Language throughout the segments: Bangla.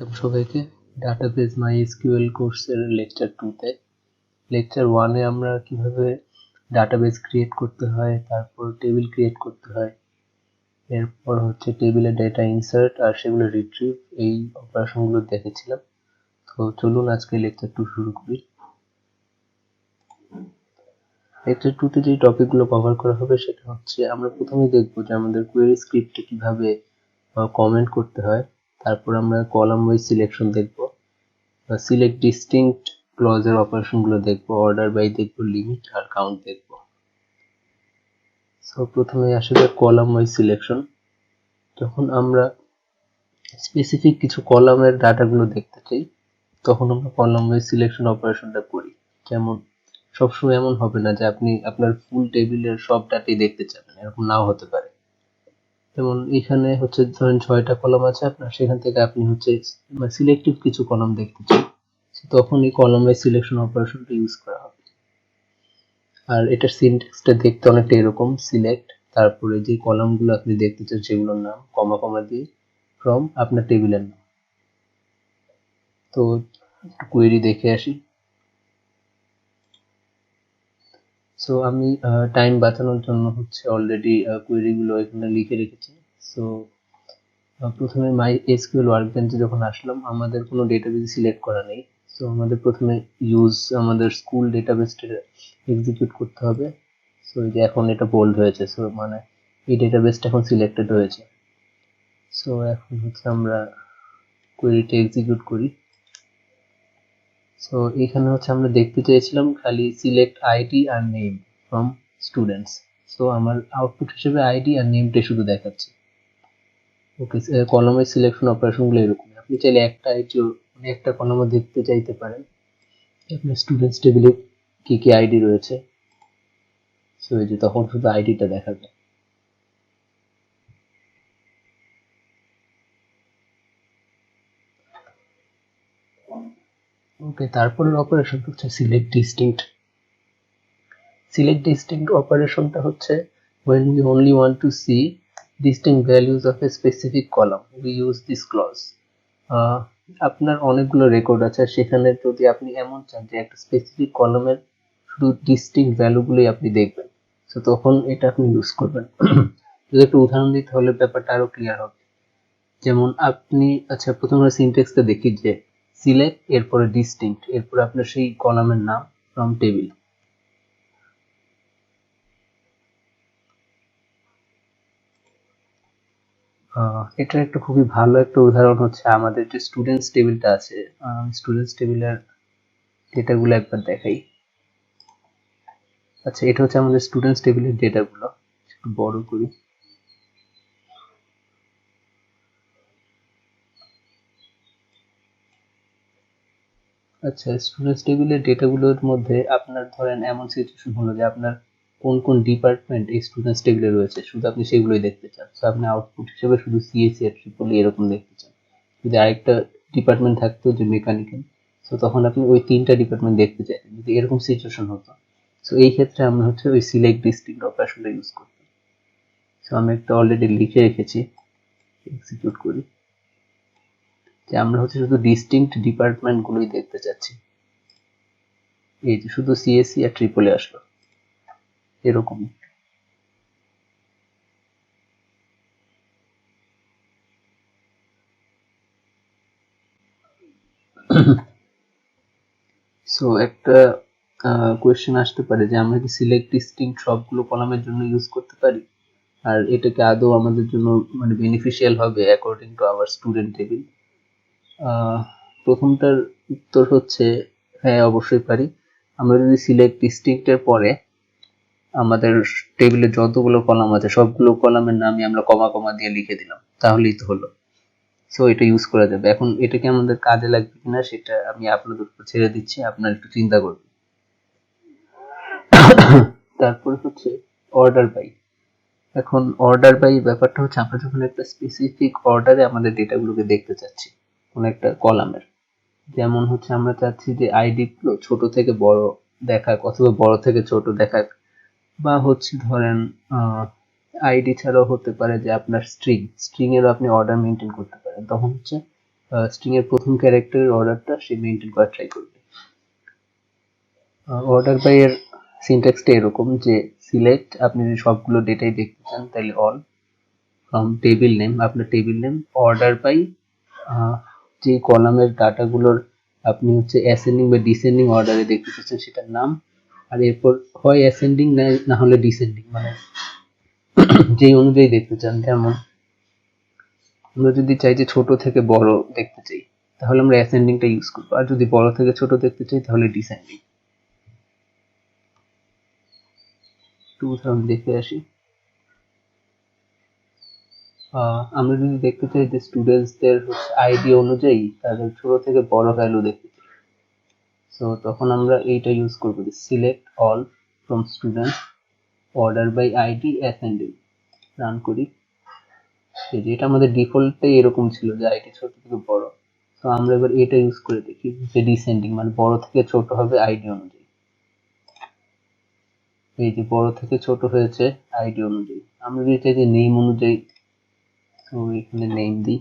সবাইকে ডাটাবেস MySQL কোর্সের লেকচার 2 তে লেকচার 1 এ আমরা কিভাবে ডাটাবেস ক্রিয়েট করতে হয়, তারপর টেবিল ক্রিয়েট করতে হয়, এরপর হচ্ছে টেবিলে ডেটা ইনসার্ট আর সেগুলো রিট্রিভ এই অপারেশনগুলো দেখেছিলাম। তো চলুন আজকে লেকচার 2 শুরু করি। লেকচার 2 তে যে টপিকগুলো কভার করা হবে সেটা হচ্ছে আমরা প্রথমে দেখব যে আমাদের কোয়েরি স্ক্রিপ্টে কিভাবে কমেন্ট করতে হয়, তারপর আমরা কলাম ওয়াইজ সিলেকশন দেখব, সিলেক্ট ডিস্টিংক্ট ক্লজের অপারেশনগুলো দেখব, অর্ডার বাই দেখব, লিমিট আর কাউন্ট দেখব। সো প্রথমে আসবে কলাম ওয়াইজ সিলেকশন। যখন আমরা স্পেসিফিক কিছু কলামের ডাটাগুলো দেখতে চাই তখন আমরা কলাম ওয়াইজ সিলেকশন অপারেশনটা করি। যেমন সবসময় এমন হবে না যে আপনি আপনার ফুল টেবিলের সব ডাটাই দেখতে চাবেন, এরকম নাও হতে পারে। যেমন এখানে হচ্ছে ধরেন 6টা কলাম আছে আপনার, সেখান থেকে আপনি হচ্ছে সিলেক্টিভ কিছু কলাম দেখতে চান, তখন এই কলাম ওয়াইজ সিলেকশন অপারেশনটা ইউজ করা হবে। আর এটার সিনট্যাক্সটা দেখতে অনেকটা এরকম, সিলেক্ট তারপরে যে কলামগুলো আপনি দেখতে চান সেগুলোর নাম কমা কমা দিয়ে ফ্রম আপনার টেবিলের নাম। তো কোয়েরি দেখে আসি। সো আমি টাইম বাঁচানোর জন্য হচ্ছে অলরেডি কোয়েরিগুলো এখানে লিখে রেখেছি। সো প্রথমে MySQL ওয়ার্কবেঞ্চে যখন আসলাম আমাদের কোনো ডেটাবেস সিলেক্ট করা নেই। সো আমাদের প্রথমে ইউজ আমাদের স্কুল ডেটাবেসটা এক্সিকিউট করতে হবে। সো এই যে এখন এটা বোল্ড হয়েছে, সো মানে এই ডেটাবেসটা এখন সিলেক্টেড হয়েছে। সো এখন হচ্ছে আমরা কোয়েরিটা এক্সিকিউট করি। সো এখানে হচ্ছে আমরা দেখতে চেয়েছিলাম খালি সিলেক্ট আইডি আর নেম ফ্রম স্টুডেন্টস। সো আমার আউটপুট হিসেবে আইডি আর নেমটা শুধু দেখাচ্ছে। ওকে, কলামের সিলেকশন অপারেশনগুলো এরকম। আপনি চাইলে একটা আইডি মানে একটা কলামও দেখতে চাইতে পারেন আপনার স্টুডেন্টস টেবিলে কি কি আইডি রয়েছে। সো এই যে তখন শুধু আইডিটা দেখাবে। ওকে, তারপরের অপারেশন হচ্ছে সিলেক্ট ডিস্টিংক্ট। সিলেক্ট ডিস্টিংক্ট অপারেশনটা হচ্ছে when we only want to see distinct values of a specific column we use this clause. আপনার অনেকগুলো রেকর্ড আছে, সেখানে যদি আপনি এমন চান যে একটা স্পেসিফিক কলামের শুধু ডিস্টিংক্ট ভ্যালুগুলোই আপনি দেখবেন, তো তখন এটা আপনি ইউজ করবেন। যদি একটু উদাহরণ দিতে হলে ব্যাপারটা আরো ক্লিয়ার হবে। যেমন আপনি আচ্ছা প্রথমে সিনট্যাক্সটা দেখি যে সিলেক্ট এরপরে ডিস্টিংক্ট এরপরে আপনার সেই কলামের নাম ফ্রম টেবিল। এটার একটা খুবই ভালো একটা উদাহরণ হচ্ছে আমাদের যে স্টুডেন্টস টেবিলটা আছে। স্টুডেন্টস টেবিলের ডেটাগুলো একবার দেখাই। আচ্ছা, এটা হচ্ছে আমাদের স্টুডেন্টস টেবিলের ডেটাগুলো, একটু বড় করি। আচ্ছা, স্টুডেন্টস টেবিলের ডেটাগুলোর মধ্যে আপনার ধরেন এমন সিচুয়েশন হলো যে আপনার কোন কোন ডিপার্টমেন্ট এই স্টুডেন্টস টেবিলে রয়েছে শুধু আপনি সেগুলোই দেখতে চান। তো আপনি আউটপুট হিসেবে শুধু সিএসসি আর ট্রিপল এরকম দেখতে চান। যদি আরেকটা ডিপার্টমেন্ট থাকতো যে মেকানিক্যাল, তো তখন আপনি ওই 3টা ডিপার্টমেন্ট দেখতে চাইতেন, যদি এরকম সিচুয়েশন হতো। সো এই ক্ষেত্রে আমরা হচ্ছে ওই সিলেক্ট ডিস্ট্রিক্ট অপারেশনটা ইউজ করতাম। সো আমি একটা অলরেডি লিখে রেখেছি, এক্সিকিউট করি যে আমরা হচ্ছে শুধু ডিস্টিংক্ট ডিপার্টমেন্ট গুলোই দেখতে চাচ্ছি। এই যে শুধু সিএসসি আর ট্রিপল এ আসলো এরকম। সো একটা কোয়েশ্চেন আসতে পারে যে আমরা কি সিলেক্ট ডিস্টিংক্ট সবগুলো কলামের জন্য ইউজ করতে পারি, আর এটাকে আদৌ আমাদের জন্য মানে বেনিফিশিয়াল হবে according to our student table. প্রথমটার উত্তর হচ্ছে হ্যাঁ, অবশ্যই পারি। আমরা যদি সিলেক্ট ডিস্টিংক্ট এর পরে আমাদের টেবিলে যতগুলো কলাম আছে সবগুলো কলামের নামই আমরা কমা কমা দিয়ে লিখে দিলাম, তাহলেই তো হলো। সো এটা ইউজ করা যাবে। এখন এটা কি আমাদের কাজে লাগবে কিনা সেটা আমি আপনাদের উপর ছেড়ে দিচ্ছি, আপনারা একটু চিন্তা করবেন। তারপরে হচ্ছে অর্ডার বাই। এখন অর্ডার বাই ব্যাপারটা হচ্ছে আমরা যখন একটা স্পেসিফিক অর্ডারে আমাদের ডেটাগুলোকে দেখতে চাচ্ছি কোন একটা কলামের, যেমন হচ্ছে আমরা চাচ্ছি যে আইডি গুলো ছোট থেকে বড় দেখাক অথবা বড় থেকে ছোট দেখাক, বা হচ্ছে ধরেন আইডি ছাড়াও হতে পারে যে আপনার স্ট্রিং এরও আপনি অর্ডার মেনটেন করতে পারেন। তখন হচ্ছে স্ট্রিং এর প্রথম ক্যারেক্টারের অর্ডারটা সে মেনটেন করা ট্রাই করবে। অর্ডার বাই এর সিনট্যাক্সটা এরকম যে সিলেক্ট, আপনি যদি সবগুলো ডেটাই দেখতে চান তাহলে অল, ফ্রম টেবিল নেম আপনার টেবিল নেম, অর্ডার বাই যে কলামের ডাটাগুলোর আপনি হচ্ছে অ্যাসেন্ডিং বা ডিসেন্ডিং অর্ডারে দেখতে চাচ্ছেন সেটার নাম, আর এরপর হয় অ্যাসেন্ডিং না হলে ডিসেন্ডিং, মানে যেই অনুযায়ী দেখতে চান। যেমন আমরা যদি চাই যে ছোট থেকে বড় দেখতে চাই তাহলে আমরা অ্যাসেন্ডিংটা ইউজ করবো, আর যদি বড় থেকে ছোট দেখতে চাই তাহলে ডিসেন্ডিং। দেখে আসি। আমরা যদি দেখতে চাই যে স্টুডেন্টসদের আইডি অনুযায়ী তাদের ছোট থেকে বড় ভ্যালু দেখতে চাই, সো তখন আমরা এইটা ইউজ করবো যে select all from students order by ID ascending. Run করি। এই যে এটা আমাদের ডিফল্টে এরকম ছিল যে আইডি ছোট থেকে বড়, তো আমরা এবার এটা ইউজ করে দেখি যে ডিসেন্ডিং, মানে বড় থেকে ছোট হবে আইডি অনুযায়ী। এই যে বড় থেকে ছোট হয়েছে আইডি অনুযায়ী। আমরা যদি চাই যে নেম অনুযায়ী, তো এখানে নেম দিই।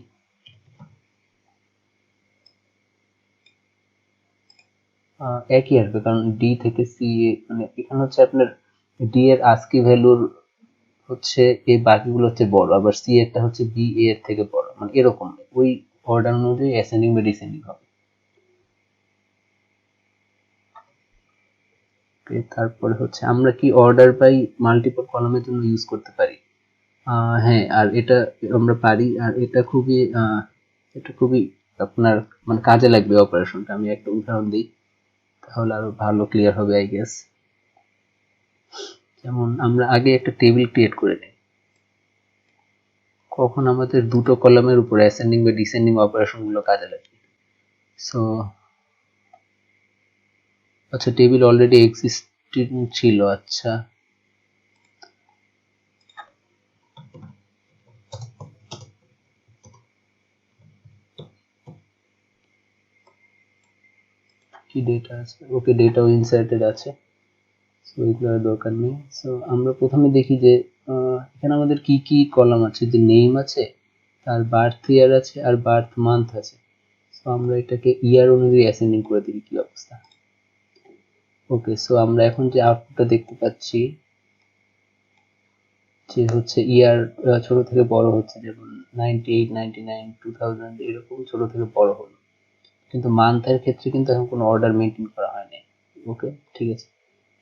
একই আসবে কারণ ডি থেকে সি, মানে এখানে হচ্ছে আপনার ডি এর আস্কি ভ্যালুর হচ্ছে এই বাকিগুলো হচ্ছে বড়, আবার সি এরটা হচ্ছে বি এর থেকে বড়, মানে এরকম ওই অর্ডার অনুযায়ী অ্যাসেন্ডিং বা ডিসেন্ডিং হবে। তারপরে হচ্ছে আমরা কি অর্ডার বাই মাল্টিপল কলামের জন্য ইউজ করতে পারি? হ্যাঁ, আর এটা আমরা পারি, আর এটা খুবই আপনার মানে কাজে লাগবে অপারেশনটা। আমি একটা উদাহরণ দিই তাহলে আরো ভালো ক্লিয়ার হবে আই গেস। যেমন আমরা আগে একটা টেবিল ক্রিয়েট করে নিই, কখন আমাদের দুটো কলামের উপর অ্যাসেন্ডিং বা ডিসেন্ডিং অপারেশন গুলো কাজে লাগবে। সো আচ্ছা, টেবিল অলরেডি এক্সিস্টিং ছিল। আচ্ছা, কি ডেটা আছে? ওকে, ডেটাও ইনসার্টেড আছে, সো এগুলোর দরকার নেই। সো আমরা প্রথমে দেখি যে এখানে আমাদের কি কি কলাম আছে, যে নেম আছে, তার বার্থ ইয়ার আছে, আর বার্থ মান্থ আছে। সো আমরা এটাকে ইয়ার অনুযায়ী অ্যাসেন্ডিং করে দিই, কি অবস্থা। ওকে, সো আমরা এখন যে আউটপুটটা দেখতে পাচ্ছি যে হচ্ছে ইয়ার ছোট থেকে বড় হচ্ছে, যেমন 98, 99, 2000 এরকম ছোট থেকে বড় হলো, কিন্তু মান্থের ক্ষেত্রে কিন্তু এখন কোনো অর্ডার মেনটেন করা হয়নি। ওকে, ঠিক আছে।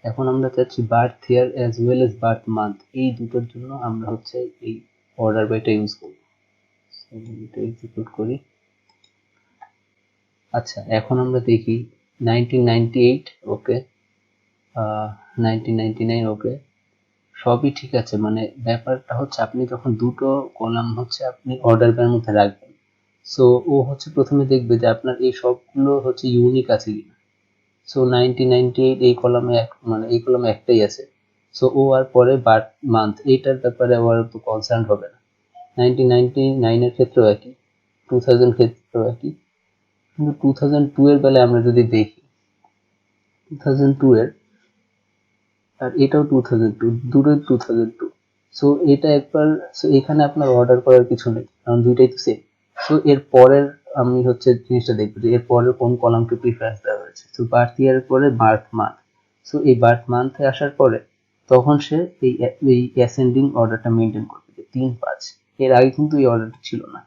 এখন আমরা চাচ্ছি বার্থ ইয়ার as well as birth month, এই দুটোর জন্য আমরা হচ্ছে এই অর্ডার বাইটা ইউজ করব। এটা এক্সিকিউট করি। আচ্ছা, এখন আমরা দেখি 1998 ওকে, 1999 ওকে, সবই ঠিক আছে। মানে ব্যাপারটা হচ্ছে আপনি যখন দুটো কলাম হচ্ছে আপনি অর্ডার বাইয়ের মধ্যে রাখবেন, সো ও হচ্ছে প্রথমে দেখবে যে আপনার এই সবগুলো হচ্ছে ইউনিক আছে কিনা। সো 1998 এই কলামে মানে এই কলামে একটাই আছে, সো ও আর পরে বার্থ মান্থ এইটার ব্যাপারে আবার তো কনসার্ন হবে না। 1999 এর ক্ষেত্রেও একই, 2000 ক্ষেত্রেও একই, কিন্তু 2002 এর বেলায় আমরা যদি দেখি 2002 এর, আর এটাও 2002, দুটোই 2002। সো এটা একবার, সো এখানে আপনার অর্ডার করার কিছু নেই কারণ দুইটাই তো সেম। সো এর পরের আমি হচ্ছে জিনিসটা দেখবো যে এর পরের কোন কলামকে প্রিফারেন্স দেওয়া হয়েছে। সো বার্থ ইয়ারের পরে বার্থ মান্থ, সো এই বার্থ মান্থে আসার পরে তখন সে এই অ্যাসেন্ডিং অর্ডারটা মেনটেন করবে যে 3-5। এর আগে কিন্তু এই অর্ডারটা ছিল না,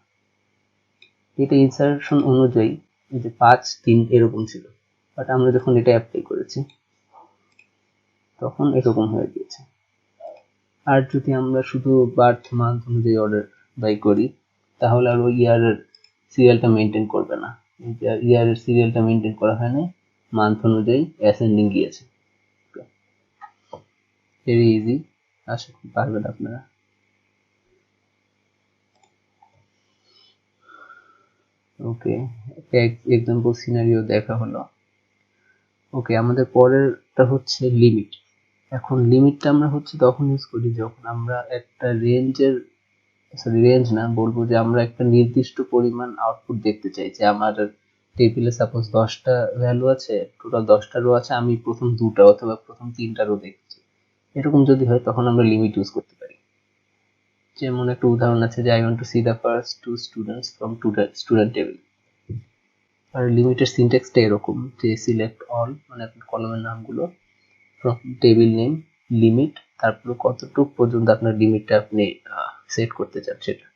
এটা ইনসার্শন অনুযায়ী এই যে 5-3 এরকম ছিল, বাট আমরা যখন এটা অ্যাপ্লাই করেছি তখন এরকম হয়ে গিয়েছে। আর যদি আমরা শুধু বার্থ মান্থ অনুযায়ী অর্ডার বাই করি তাহলে আর ওই ইয়ারের সিরিয়ালটা মেনটেন করবে না। ইয়ারের সিরিয়ালটা মেনটেন করা হয়নি, মান্থ অনুযায়ী অ্যাসেন্ডিং গিয়েছে। ভেরি ইজি, আশা করি পারবেন আপনারা। ওকে, এক্সাম্পল সিনারিও দেখা হলো। ওকে, আমাদের পরেরটা হচ্ছে লিমিট। এখন লিমিটটা আমরা হচ্ছে তখন ইউজ করি যখন আমরা একটা রেঞ্জ না, বলবো যে আমরা একটা নির্দিষ্ট পরিমাণ আউটপুট দেখতে চাই। যে আমার টেবিলে সাপোজ 10টা ভ্যালু আছে, টোটাল 10টা রো আছে, আমি প্রথম 2টা অথবা প্রথম 3টা রো দেখছি, এরকম যদি হয় তখন আমরা লিমিট ইউজ করতে পারি। যেমন একটা উদাহরণ আছে যে I want to see the first 2 students from student table. আর লিমিটের সিনট্যাক্সটা এরকম যে সিলেক্ট অল, মানে আপনার কলামের নামগুলো ফ্রম টেবিল নেম লিমিট, তারপরে কতটুকু পর্যন্ত আপনার লিমিটটা আপনি সেট করতে চান সেটা।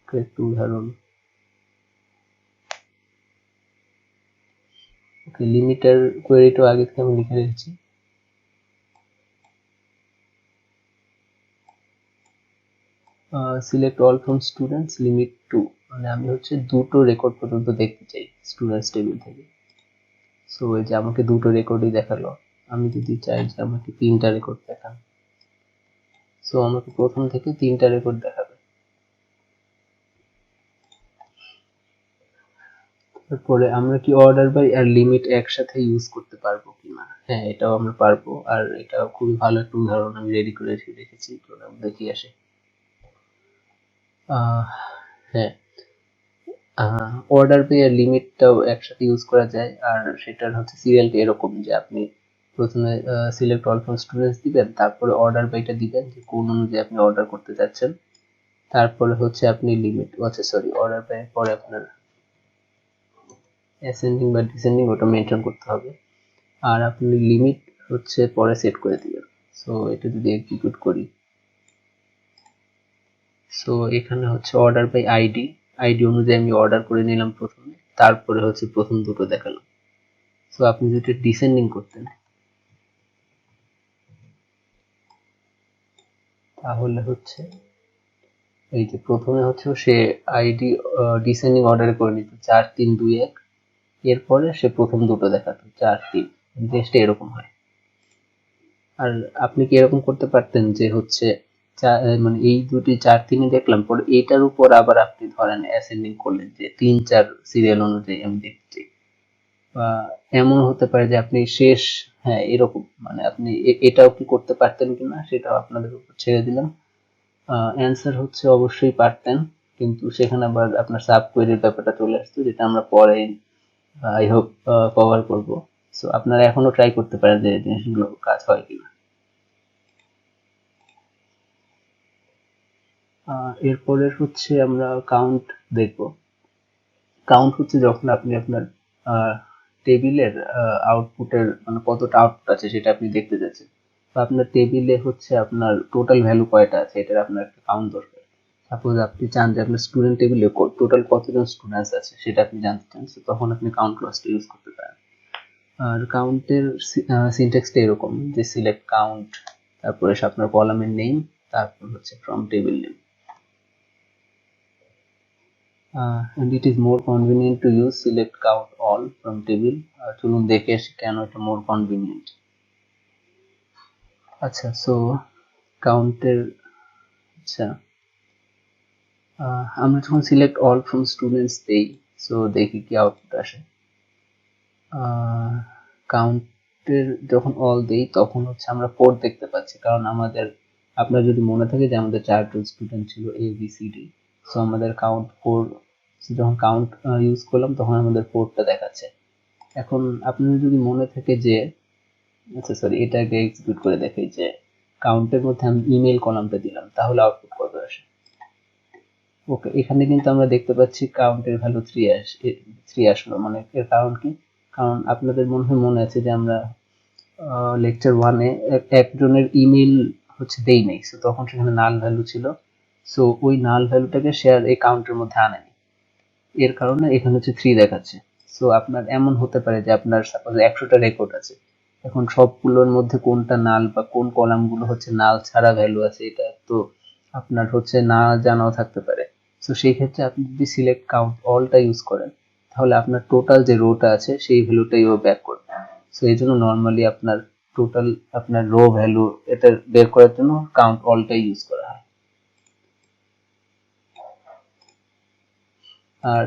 একটু উদাহরণ, ওকে, লিমিটার কোয়েরিটাও আগে থেকে আমি লিখে রেখেছি। Select all from students limit two, মানে আমি হচ্ছে দুটো রেকর্ড পর্যন্ত দেখতে চাই স্টুডেন্টস টেবিল থেকে। সো এই যে আমাকে দুটো রেকর্ডই দেখালো, আমি যদি চাই যে আমাকে তিনটা রেকর্ড দেখান, সো আমাকে প্রথম থেকে তিনটা রেকর্ড দেখাবে। তারপরে আমরা কি অর্ডার বাই আর লিমিট একসাথে ইউজ করতে পারবো কিনা? হ্যাঁ, এটাও আমরা পারবো, আর এটা খুবই ভালো একটা উদাহরণ আমি রেডি করে রেখেছি, তো দেখি আসে। হ্যাঁ, অর্ডার বাই আর লিমিটটাও একসাথে ইউজ করা যায়, আর সেটার হচ্ছে সিরিয়ালটা এরকম যে আপনি প্রথমে সিলেক্ট অল ফ্রম স্টুডেন্টস দিবেন, তারপরে অর্ডার বাইটা দিবেন যে কোন অনুযায়ী আপনি অর্ডার করতে যাচ্ছেন, তারপরে হচ্ছে আপনি লিমিট, আচ্ছা সরি, অর্ডার বাই পরে আপনার অ্যাসেন্ডিং বা ডিসেন্ডিং ওটা মেনটেন করতে হবে, আর আপনি লিমিট হচ্ছে পরে সেট করে দিবেন। সো এটা যদি এক্সিকিউট করি, সো এখানে হচ্ছে অর্ডার বাই আইডি, আইডি অনুযায়ী আমি অর্ডার করে নিলাম প্রথমে, তারপরে হচ্ছে প্রথম দুটো দেখালাম। সো আপনি যদি ডিসেন্ডিং করতেন তাহলে হচ্ছে এই যে প্রথমে হচ্ছে সে আইডি ডিসেন্ডিং অর্ডারে করে নিত 4 3 2 1, এরপরে সে প্রথম দুটো দেখাতো 4 3, জিনিসটা এরকম হয়। আর আপনি কি এরকম করতে পারতেন যে হচ্ছে মানে এই দুটি 4 3 দেখলাম, পরে এইটার উপর আবার আপনি ধরেন অ্যাসেন্ডিং করলেন যে 3 4 সিরিয়াল অনুযায়ী আমি দেখছি, বা এমন হতে পারে যে আপনি শেষ, হ্যাঁ এরকম, মানে আপনি এটাও কি করতে পারতেন কিনা সেটাও আপনাদের উপর ছেড়ে দিলাম। অ্যান্সার হচ্ছে অবশ্যই পারতেন, কিন্তু সেখানে আবার আপনার সাব কোয়েরির ব্যাপারটা চলে আসছে, যেটা আমরা পরে আই হোপ কভার করব। সো আপনারা এখনো ট্রাই করতে পারেন যে জিনিসগুলো কাজ হয় কিনা। এরপরে হচ্ছে আমরা কাউন্ট দেখব। কাউন্ট হচ্ছে যখন আপনি আপনার টেবিলের আউটপুটের মানে কতটা আউটপুট আছে সেটা আপনি দেখতে যাচ্ছেন, তো আপনার টেবিলে হচ্ছে আপনার টোটাল ভ্যালু কয়টা আছে এটার আপনার একটা কাউন্ট দরকার। সাপোজ আপনি চান যে আপনার স্টুডেন্ট টেবিলে টোটাল কতজন স্টুডেন্টস আছে সেটা আপনি জানতে চান, তখন আপনি কাউন্ট ক্লজটা ইউজ করতে পারেন। আর কাউন্টের সিনট্যাক্সটা এরকম যে সিলেক্ট কাউন্ট, তারপরে আপনার কলামের নেম, তারপর হচ্ছে from table name. And it is more convenient to use select count all from table. চলুন দেখে আসি কেন এটা more convenient। আচ্ছা, সো কাউন্টের, আচ্ছা আমরা যখন সিলেক্ট অল ফ্রম স্টুডেন্টস দেই, সো দেখি কি আউটপুট আসে। কাউন্টের যখন অল দেই তখন হচ্ছে আমরা 4 দেখতে পাচ্ছি, কারণ আমাদের, আপনার যদি মনে থাকে যে আমাদের 4জন স্টুডেন্ট ছিল A B C D, so আমাদের কাউন্ট 4, যখন কাউন্ট ইউজ করলাম তখন আমাদের 4টা দেখাচ্ছে। এখন আপনার যদি মনে থাকে যে, আচ্ছা সরি, এটাকে এক্সিকিউট করে দেখাই যে কাউন্টের মধ্যে আমি ইমেল কলামটা দিলাম, তাহলে আউটপুট কত আসে। ওকে, এখানে কিন্তু আমরা দেখতে পাচ্ছি কাউন্টের ভ্যালু 3 আসলো, মানে এর কারণ কি? কারণ আপনাদের মনে আছে যে আমরা লেকচার 1-এ একজনের ইমেল হচ্ছে দেই নাই, সো তখন সেখানে নাল ভ্যালু ছিল, সো ওই নাল ভ্যালুটাকে শেয়ার এই কাউন্টের মধ্যে আনেনি, এর কারণে এখানে হচ্ছে 3 দেখাচ্ছে। সো আপনার এমন হতে পারে যে আপনার সাপোজ 100টা রেকর্ড আছে, এখন সবগুলোর মধ্যে কোনটা নাল বা কোন কলামগুলো হচ্ছে নাল ছাড়া ভ্যালু আছে এটা তো আপনার হচ্ছে না জানাও থাকতে পারে। সো সেই ক্ষেত্রে আপনি যদি সিলেক্ট কাউন্ট অলটা ইউজ করেন, তাহলে আপনার টোটাল যে রোটা আছে সেই ভ্যালুটাই ও ব্যাক করবে। সো এই জন্য নর্মালি আপনার টোটাল আপনার রো ভ্যালু এটা বের করার জন্য কাউন্ট অলটাই ইউজ করা হয়। আর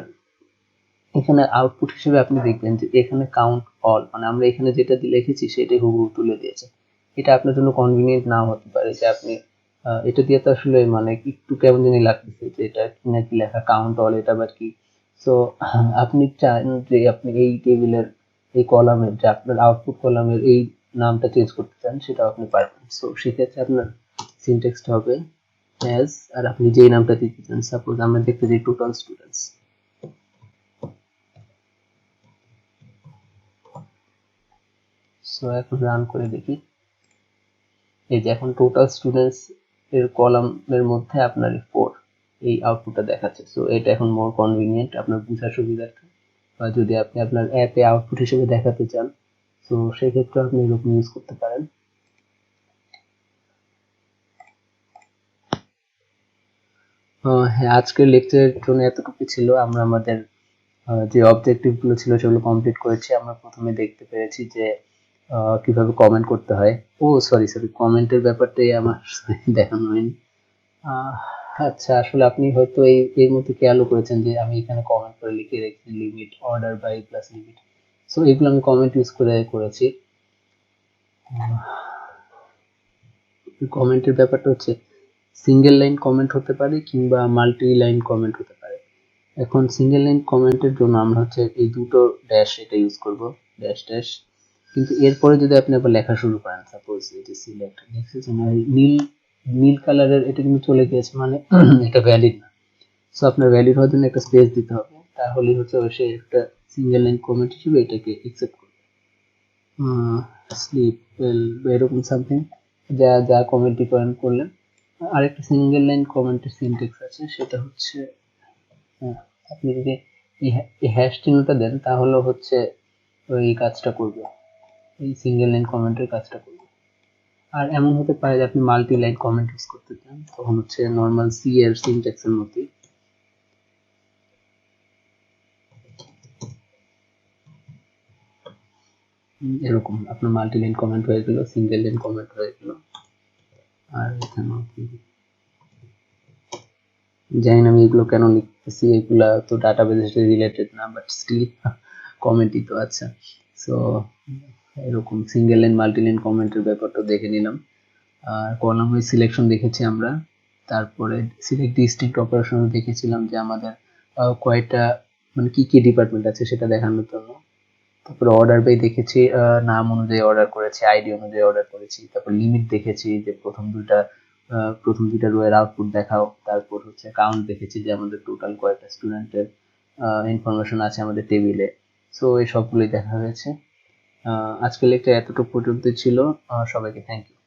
এখানে আউটপুট হিসেবে আপনি দেখবেন যে এখানে কাউন্ট অল, মানে আমরা এখানে যেটা লিখেছি সেটাই হুবহু তুলে দিয়েছে। এটা আপনার জন্য কনভিনিয়েন্ট নাও হতে পারে যে আপনি এটা দিয়ে তো আসলে মানে একটু কেমন জানি লাগতেছে যে এটা কি নাকি লেখা কাউন্ট অল, এটা আবার কি। সো আপনি চান যে আপনি এই টেবিলের এই কলামের যে আপনার আউটপুট কলামের এই নামটা চেঞ্জ করতে চান, সেটাও আপনি পারবেন। সো সেক্ষেত্রে আপনার সিনট্যাক্সটা হবে অ্যাজ, আর আপনি যেই নামটা দিতে চান, সাপোজ আমরা দেখতে চাই টোটাল স্টুডেন্টস, সো এখন রান করে দেখি। এই যে এখন টোটাল স্টুডেন্টস এর কলামের মধ্যে আপনার 4 এই আউটপুটটা দেখাচ্ছে। সো এটা এখন মোর কনভিনিয়েন্ট আপনার বোঝার সুবিধার্থে, বা যদি আপনি আপনার অ্যাপে আউটপুট হিসেবে দেখাতে চান, তো সেক্ষেত্রে আপনি এরকম ইউজ করতে পারেন। হ্যাঁ, আজকের লেকচারের জন্য এতটুকু ছিল। আমরা আমাদের যে অবজেক্টিভ গুলো ছিল সেগুলো কমপ্লিট করেছি। আমরা প্রথমে দেখতে পেরেছি যে কিভাবে কমেন্ট করতে হয়। ও সরি, কমেন্টের ব্যাপারটাই আমার দেখানো হয়নি। আহ, আচ্ছা, আসলে আপনি হয়তো এর মধ্যে খেয়ালও করেছেন যে আমি এখানে কমেন্ট করে লিখে রেখেছি limit order by plus limit. So এগুলো আমি কমেন্ট ইউজ করে করেছি। কমেন্টের ব্যাপারটা হচ্ছে সিঙ্গেল লাইন কমেন্ট হতে পারে কিংবা মাল্টি লাইন কমেন্ট হতে পারে। এখন সিঙ্গেল লাইন কমেন্টের জন্য আমরা হচ্ছে এই দুটো ড্যাশ এটা ইউজ করব, ড্যাশ ড্যাশ। কিন্তু এরপরে যদি আপনি আবার লেখা শুরু করেন, সাপোজ এই যে সিলেক্ট দেখছেন নীল নীল কালারের, এটা কিন্তু চলে গিয়েছে, মানে এটা ভ্যালিড না। সো আপনার ভ্যালিড হওয়ার জন্য একটা স্পেস দিতে হবে, তাহলেই হচ্ছে সে একটা সিঙ্গেল লাইন কমেন্ট হিসেবে এটাকে অ্যাকসেপ্ট করবে। স্লিপ বা এরকম সামথিং, যা যা কমেন্ট ডিফারেন্ট করলেন। আরেকটা সিঙ্গেল লাইন কমেন্টের সিনট্যাক্স আছে, সেটা হচ্ছে আপনি যদি এই হ্যাশ চিহ্নটা দেন তাহলে হচ্ছে ওই কাজটা করবে, এই সিঙ্গেল লাইন কমেন্টের কাজটা করবে। আর এমন হতে পারে যে আপনি মাল্টি লাইন কমেন্ট ইউজ করতে চান, তখন হচ্ছে নর্মাল সি এর সিনট্যাক্সের মতোই এরকম আপনার মাল্টি লাইন কমেন্ট হয়ে গেল, সিঙ্গেল লাইন কমেন্ট হয়ে গেল। আর এখানে জানি না আমি এগুলো কেন লিখতেছি, এগুলা তো ডাটাবেস রিলেটেড না, বাট স্টিল কমেন্টই তো। আচ্ছা, সো এরকম সিঙ্গেল লাইন মাল্টি লাইন কমেন্টের ব্যাপারটা দেখে নিলাম। আর কলাম ওয়াইজ সিলেকশন দেখেছি আমরা। তারপরে সিলেক্ট ডিস্ট্রিক্ট অপারেশন দেখেছিলাম যে আমাদের কয়টা মানে কি কি ডিপার্টমেন্ট আছে সেটা দেখানোর জন্য। তারপরে অর্ডার বাই দেখেছি, নাম অনুযায়ী অর্ডার করেছি, আইডি অনুযায়ী অর্ডার করেছি। তারপর লিমিট দেখেছি যে প্রথম দুইটা রো এর আউটপুট দেখাও। তারপর হচ্ছে কাউন্ট দেখেছি যে আমাদের টোটাল কয়টা স্টুডেন্টের ইনফরমেশন আছে আমাদের টেবিলে। সো এই সবগুলোই দেখা হয়েছে। আজকের লেকচার এতটুকু পর্যন্ত ছিল। সবাইকে থ্যাংক ইউ।